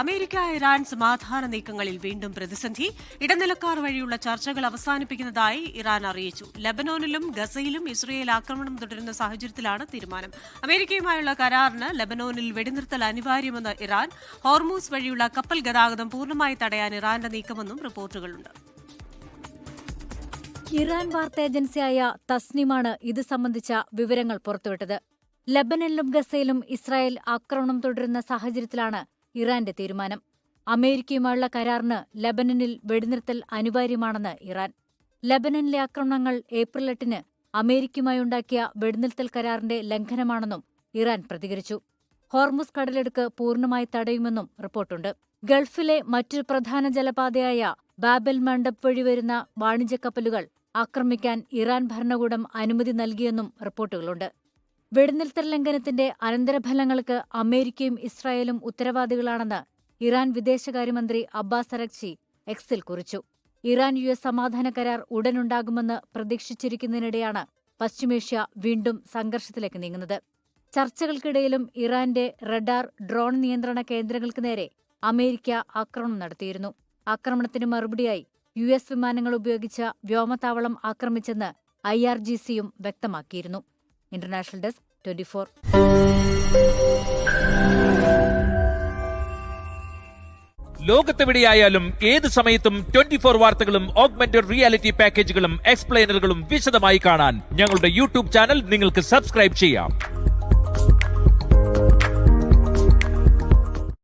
America Iran സമാധാന നീക്കങ്ങളിൽ വീണ്ടും പ്രതിസന്ധി. ഇടനിലക്കാർ വഴിയുള്ള ചർച്ചകൾ അവസാനിപ്പിക്കുന്നതായി ഇറാൻ അറിയിച്ചു. ലബനോനിലും ഗസയിലും ഇസ്രയേൽ ആക്രമണം തുടരുന്ന സാഹചര്യത്തിലാണ് തീരുമാനം. അമേരിക്കയുമായുള്ള കരാറിന് ലബനോനിൽ വെടിനിർത്തൽ അനിവാര്യമെന്ന് ഇറാൻ. ഹോർമൂസ് വഴിയുള്ള കപ്പൽ ഗതാഗതം പൂർണ്ണമായി തടയാൻ ഇറാന്റെ നീക്കമെന്നും റിപ്പോർട്ടുകളുണ്ട്. ഇറാൻ വാർത്താ ഏജൻസിയായ തസ്നിമാണ് ഇത് സംബന്ധിച്ച വിവരങ്ങൾ പുറത്തുവിട്ടത്. ലബനനിലും ഗസയിലും ഇസ്രായേൽ ആക്രമണം തുടരുന്ന സാഹചര്യത്തിലാണ് ഇറാന്റെ തീരുമാനം. അമേരിക്കയുമായുള്ള കരാറിന് ലബനനിൽ വെടിനിർത്തൽ അനിവാര്യമാണെന്ന് ഇറാൻ. ലബനനിലെ ആക്രമണങ്ങൾ ഏപ്രിൽ 8-ന് അമേരിക്കയുമായുണ്ടാക്കിയ വെടിനിർത്തൽ കരാറിന്റെ ലംഘനമാണെന്നും ഇറാൻ പ്രതികരിച്ചു. ഹോർമുസ് കടലിടുക്ക് പൂർണ്ണമായി തടയുമെന്നും റിപ്പോർട്ടുണ്ട്. ഗൾഫിലെ മറ്റൊരു പ്രധാന ജലപാതയായ ബാബൽ മണ്ഡപ് വഴി വരുന്ന വാണിജ്യ കപ്പലുകൾ ആക്രമിക്കാൻ ഇറാൻ ഭരണകൂടം അനുമതി നൽകിയെന്നും റിപ്പോർട്ടുകളുണ്ട്. വെടിനിർത്തൽ ലംഘനത്തിന്റെ അനന്തരഫലങ്ങൾക്ക് അമേരിക്കയും ഇസ്രായേലും ഉത്തരവാദികളാണെന്ന് ഇറാൻ വിദേശകാര്യമന്ത്രി അബ്ബാസ് അരഗ്ചി എക്സിൽ കുറിച്ചു. ഇറാൻ-US സമാധാന കരാർ ഉടനുണ്ടാകുമെന്ന് പ്രതീക്ഷിച്ചിരിക്കുന്നതിനിടെയാണ് പശ്ചിമേഷ്യ വീണ്ടും സംഘർഷത്തിലേക്ക് നീങ്ങുന്നത്. ചർച്ചകൾക്കിടയിലും ഇറാന്റെ റഡാർ, ഡ്രോൺ നിയന്ത്രണ കേന്ദ്രങ്ങൾക്ക് നേരെ അമേരിക്ക ആക്രമണം നടത്തിയിരുന്നു. ആക്രമണത്തിന് മറുപടിയായി US വിമാനങ്ങൾ ഉപയോഗിച്ച വ്യോമതാവളം ആക്രമിച്ചെന്ന് IRGCയും വ്യക്തമാക്കിയിരുന്നു. International desk 24. ലോകത്തെവിടെയായാലും ഏത് സമയത്തും 24 വാർത്തകളും ഓഗ്മെന്റഡ് റിയാലിറ്റി പാക്കേജുകളും എക്സ്പ്ലെയിനറുകളും വിശദമായി കാണാൻ ഞങ്ങളുടെ YouTube ചാനൽ നിങ്ങൾക്ക് സബ്സ്ക്രൈബ് ചെയ്യാം.